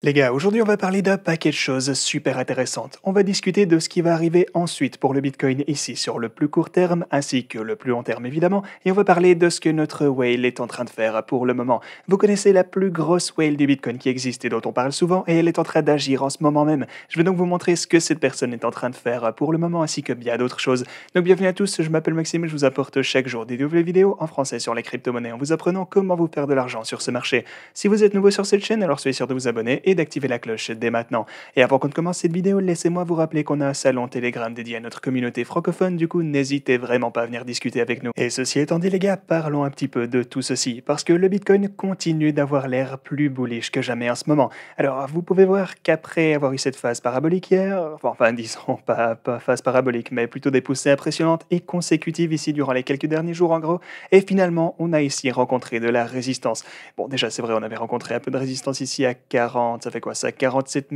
Les gars, aujourd'hui on va parler d'un paquet de choses super intéressantes. On va discuter de ce qui va arriver ensuite pour le Bitcoin ici sur le plus court terme ainsi que le plus long terme évidemment, et on va parler de ce que notre whale est en train de faire pour le moment. Vous connaissez la plus grosse whale du Bitcoin qui existe et dont on parle souvent et elle est en train d'agir en ce moment même. Je vais donc vous montrer ce que cette personne est en train de faire pour le moment ainsi que bien d'autres choses. Donc bienvenue à tous, je m'appelle Maxime et je vous apporte chaque jour des nouvelles vidéos en français sur les crypto-monnaies en vous apprenant comment vous faire de l'argent sur ce marché. Si vous êtes nouveau sur cette chaîne, alors soyez sûr de vous abonner et d'activer la cloche dès maintenant. Et avant qu'on ne commence cette vidéo, laissez-moi vous rappeler qu'on a un salon Telegram dédié à notre communauté francophone, du coup n'hésitez vraiment pas à venir discuter avec nous. Et ceci étant dit les gars, parlons un petit peu de tout ceci, parce que le Bitcoin continue d'avoir l'air plus bullish que jamais en ce moment. Alors vous pouvez voir qu'après avoir eu cette phase parabolique hier, enfin disons pas phase parabolique, mais plutôt des poussées impressionnantes et consécutives ici durant les quelques derniers jours en gros, et finalement on a ici rencontré de la résistance. Bon déjà c'est vrai, on avait rencontré un peu de résistance ici à 40, ça fait quoi ça, 47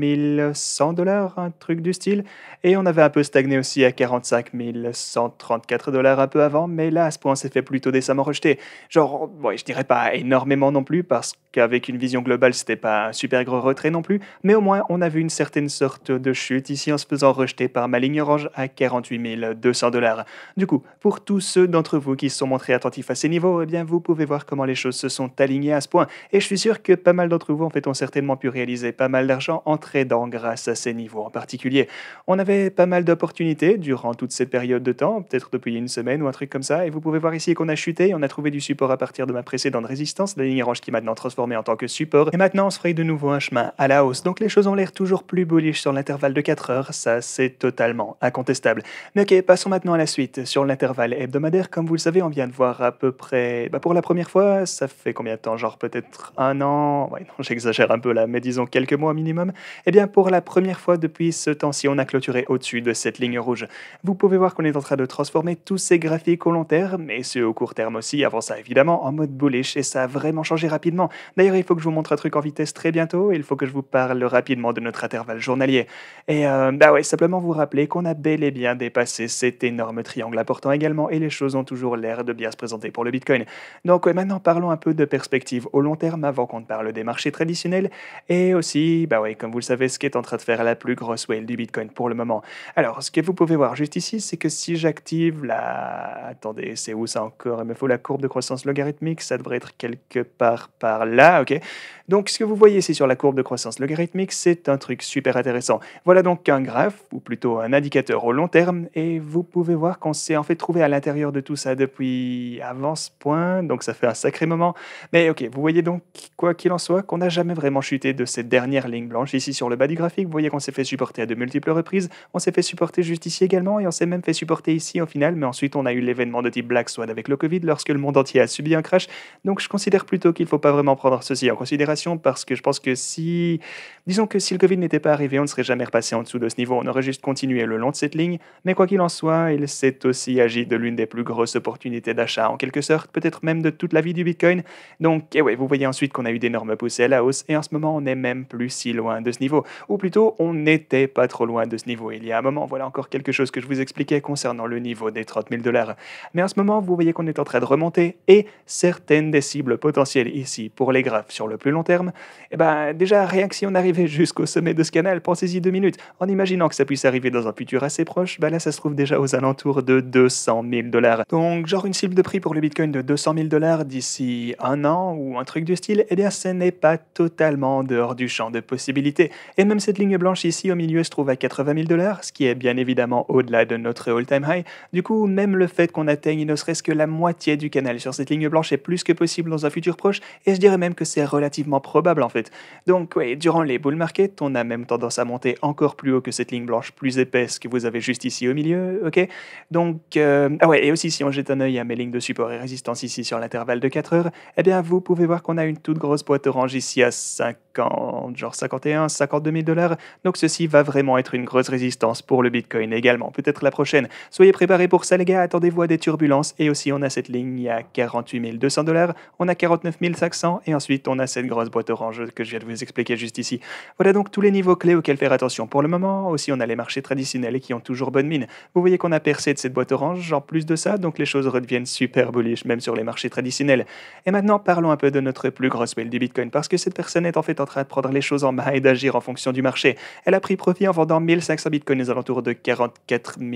100 dollars, un truc du style. Et on avait un peu stagné aussi à 45 134 dollars un peu avant, mais là, à ce point, on s'est fait plutôt décemment rejeter. Genre, ouais, je dirais pas énormément non plus, parce qu'avec une vision globale, c'était pas un super gros retrait non plus, mais au moins, on a vu une certaine sorte de chute ici en se faisant rejeter par ma ligne orange à 48 200 dollars. Du coup, pour tous ceux d'entre vous qui se sont montrés attentifs à ces niveaux, eh bien, vous pouvez voir comment les choses se sont alignées à ce point. Et je suis sûr que pas mal d'entre vous, en fait, ont certainement pu réaliser pas mal d'argent en tradant grâce à ces niveaux en particulier. On avait pas mal d'opportunités durant toute cette période de temps, peut-être depuis une semaine ou un truc comme ça, et vous pouvez voir ici qu'on a chuté, on a trouvé du support à partir de ma précédente résistance, la ligne orange qui est maintenant transformée en tant que support, et maintenant on se fraye de nouveau un chemin à la hausse. Donc les choses ont l'air toujours plus bullish sur l'intervalle de 4 heures, ça c'est totalement incontestable. Mais ok, passons maintenant à la suite. Sur l'intervalle hebdomadaire, comme vous le savez, on vient de voir à peu près, pour la première fois, ça fait combien de temps? Genre peut-être un an? Ouais, non, j'exagère un peu là, mais disons quelques mois minimum. Eh bien, pour la première fois depuis ce temps-ci, on a clôturé au-dessus de cette ligne rouge. Vous pouvez voir qu'on est en train de transformer tous ces graphiques au long terme, et ceux au court terme aussi, avant ça évidemment, en mode bullish, et ça a vraiment changé rapidement. D'ailleurs, il faut que je vous montre un truc en vitesse très bientôt, et il faut que je vous parle rapidement de notre intervalle journalier. Et bah ouais, simplement vous rappeler qu'on a bel et bien dépassé cet énorme triangle important également, et les choses ont toujours l'air de bien se présenter pour le Bitcoin. Donc ouais, maintenant parlons un peu de perspective au long terme avant qu'on ne parle des marchés traditionnels, et aussi, bah ouais, comme vous le savez, ce qui est en train de faire la plus grosse whale du Bitcoin pour le moment. Alors, ce que vous pouvez voir juste ici, c'est que si j'active la... Attendez, c'est où ça encore? Il me faut la courbe de croissance logarithmique, ça devrait être quelque part par là, ok? Donc, ce que vous voyez ici sur la courbe de croissance logarithmique, c'est un truc super intéressant. Voilà donc un graphe, ou plutôt un indicateur au long terme, et vous pouvez voir qu'on s'est en fait trouvé à l'intérieur de tout ça depuis avant ce point, donc ça fait un sacré moment. Mais ok, vous voyez donc, quoi qu'il en soit, qu'on n'a jamais vraiment chuté de cette dernière ligne blanche ici sur le bas du graphique. Vous voyez qu'on s'est fait supporter à de multiples reprises, on s'est fait supporter juste ici également, et on s'est même fait supporter ici au final, mais ensuite on a eu l'événement de type Black Swan avec le Covid lorsque le monde entier a subi un crash. Donc je considère plutôt qu'il ne faut pas vraiment prendre ceci en considération parce que je pense que si, disons que si le Covid n'était pas arrivé, on ne serait jamais repassé en dessous de ce niveau, on aurait juste continué le long de cette ligne, mais quoi qu'il en soit, il s'est aussi agi de l'une des plus grosses opportunités d'achat en quelque sorte, peut-être même de toute la vie du Bitcoin. Donc, et ouais, vous voyez ensuite qu'on a eu d'énormes poussées à la hausse, et en ce moment, on n'est même plus si loin de ce niveau. Ou plutôt, on n'était pas trop loin de ce niveau. Il y a un moment, voilà encore quelque chose que je vous expliquais concernant le niveau des 30 000 dollars. Mais en ce moment, vous voyez qu'on est en train de remonter, et certaines des cibles potentielles ici, pour les graphes sur le plus long terme, eh ben, déjà, rien que si on arrivait jusqu'au sommet de ce canal, pensez-y 2 minutes, en imaginant que ça puisse arriver dans un futur assez proche, bah là, ça se trouve déjà aux alentours de 200 000 dollars. Donc, genre une cible de prix pour le Bitcoin de 200 000 dollars d'ici un an, ou un truc du style, eh bien, ce n'est pas totalement en dehors du champ de possibilités. Et même cette ligne blanche ici au milieu se trouve à 80 000 dollars, ce qui est bien évidemment au-delà de notre all-time high. Du coup, même le fait qu'on atteigne ne serait-ce que la moitié du canal sur cette ligne blanche est plus que possible dans un futur proche, et je dirais même que c'est relativement probable en fait. Donc, ouais, durant les bull markets, on a même tendance à monter encore plus haut que cette ligne blanche plus épaisse que vous avez juste ici au milieu, ok? Donc, ah ouais, et aussi si on jette un œil à mes lignes de support et résistance ici sur l'intervalle de 4 heures, eh bien, vous pouvez voir qu'on a une toute grosse boîte orange ici à 50, genre 51, 52 000 dollars. Donc, ceci va vraiment être une grosse résistance pour le Bitcoin également, peut-être la prochaine. Soyez préparés pour ça, les gars, attendez-vous à des turbulences. Et aussi, on a cette ligne à 48 200 dollars, on a 49 500, et ensuite, on a cette grosse boîte orange que je viens de vous expliquer juste ici. Voilà donc tous les niveaux clés auxquels faire attention pour le moment. Aussi, on a les marchés traditionnels qui ont toujours bonne mine. Vous voyez qu'on a percé de cette boîte orange, en plus de ça, donc les choses redeviennent super bullish, même sur les marchés traditionnels. Et maintenant, parlons un peu de notre plus grosse whale du Bitcoin, parce que cette personne est en fait en train de prendre les choses en main et d'agir en fonction du marché. Elle a pris profit en vendant 1500 bitcoins aux alentours de 44 000,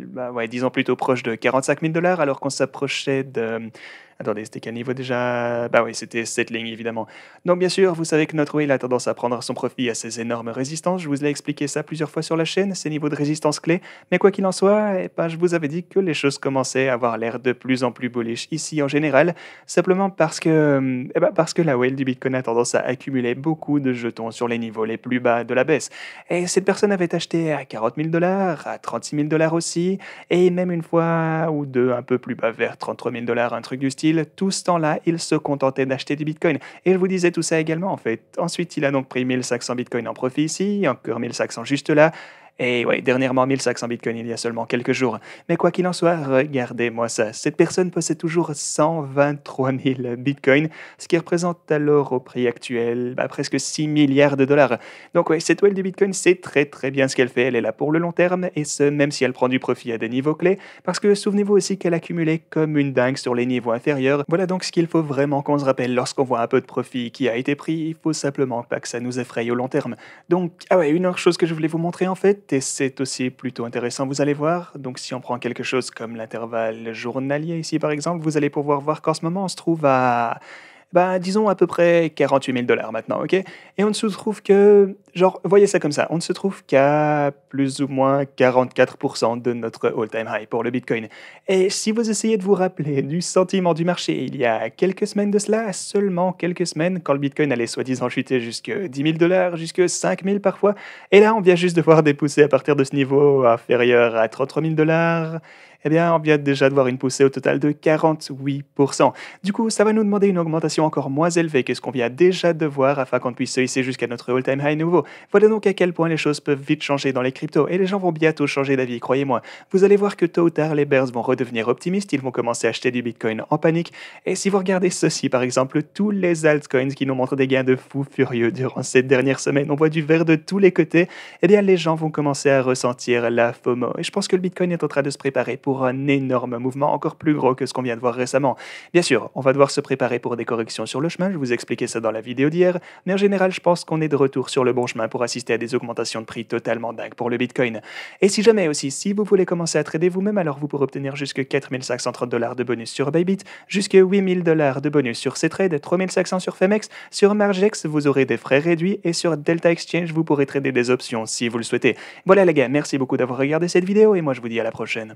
bah ouais, disons plutôt proche de 45 000 dollars, alors qu'on s'approchait de... Attendez, c'était quel niveau déjà? Bah oui, c'était cette ligne, évidemment. Donc bien sûr, vous savez que notre whale a tendance à prendre son profit à ces énormes résistances. Je vous ai expliqué ça plusieurs fois sur la chaîne, ces niveaux de résistance clés. Mais quoi qu'il en soit, eh ben, je vous avais dit que les choses commençaient à avoir l'air de plus en plus bullish ici en général, simplement parce que la whale du Bitcoin a tendance à accumuler beaucoup de jetons sur les niveaux les plus bas de la baisse. Et cette personne avait acheté à 40 000 dollars, à 36 000 dollars aussi, et même une fois ou deux un peu plus bas vers 33 000 dollars, un truc du style. Tout ce temps-là, il se contentait d'acheter du Bitcoin. Et je vous disais tout ça également, en fait. Ensuite, il a donc pris 1500 Bitcoin en profit ici, encore 1500 juste là. Et ouais, dernièrement 1500 bitcoins il y a seulement quelques jours. Mais quoi qu'il en soit, regardez-moi ça. Cette personne possède toujours 123 000 bitcoins, ce qui représente alors au prix actuel presque 6 milliards de dollars. Donc ouais, cette whale du bitcoin sait très très bien ce qu'elle fait. Elle est là pour le long terme, et ce, même si elle prend du profit à des niveaux clés, parce que souvenez-vous aussi qu'elle accumulait comme une dingue sur les niveaux inférieurs. Voilà donc ce qu'il faut vraiment qu'on se rappelle lorsqu'on voit un peu de profit qui a été pris. Il faut simplement pas que ça nous effraie au long terme. Donc, ah ouais, une autre chose que je voulais vous montrer en fait, et c'est aussi plutôt intéressant, vous allez voir. Donc si on prend quelque chose comme l'intervalle journalier ici par exemple, vous allez pouvoir voir qu'en ce moment on se trouve à, disons à peu près 48 000 dollars maintenant, ok? Et on ne se trouve que, genre, voyez ça comme ça, on ne se trouve qu'à plus ou moins 44% de notre all-time high pour le Bitcoin. Et si vous essayez de vous rappeler du sentiment du marché il y a quelques semaines de cela, seulement quelques semaines, quand le Bitcoin allait soi-disant chuter jusque 10 000 dollars, jusque 5 000 parfois, et là on vient juste de voir des poussées à partir de ce niveau inférieur à 33 000 dollars, eh bien on vient déjà de voir une poussée au total de 48%. Du coup, ça va nous demander une augmentation encore moins élevée que ce qu'on vient déjà de voir afin qu'on puisse se hisser jusqu'à notre all-time high nouveau. Voilà donc à quel point les choses peuvent vite changer dans les cryptos, et les gens vont bientôt changer d'avis, croyez-moi. Vous allez voir que tôt ou tard, les bears vont redevenir optimistes, ils vont commencer à acheter du Bitcoin en panique, et si vous regardez ceci par exemple, tous les altcoins qui nous montrent des gains de fous furieux durant cette dernière semaine, on voit du vert de tous les côtés, eh bien les gens vont commencer à ressentir la FOMO, et je pense que le Bitcoin est en train de se préparer pour un énorme mouvement encore plus gros que ce qu'on vient de voir récemment. Bien sûr, on va devoir se préparer pour des corrections sur le chemin, je vous ai expliqué ça dans la vidéo d'hier, mais en général, je pense qu'on est de retour sur le bon chemin pour assister à des augmentations de prix totalement dingues pour le Bitcoin. Et si jamais aussi, si vous voulez commencer à trader vous-même, alors vous pourrez obtenir jusque 4 530 dollars de bonus sur Bybit, jusque 8 000 dollars de bonus sur Ctrade, 3 500 sur Femex, sur Margex, vous aurez des frais réduits, et sur Delta Exchange, vous pourrez trader des options si vous le souhaitez. Voilà les gars, merci beaucoup d'avoir regardé cette vidéo, et moi je vous dis à la prochaine.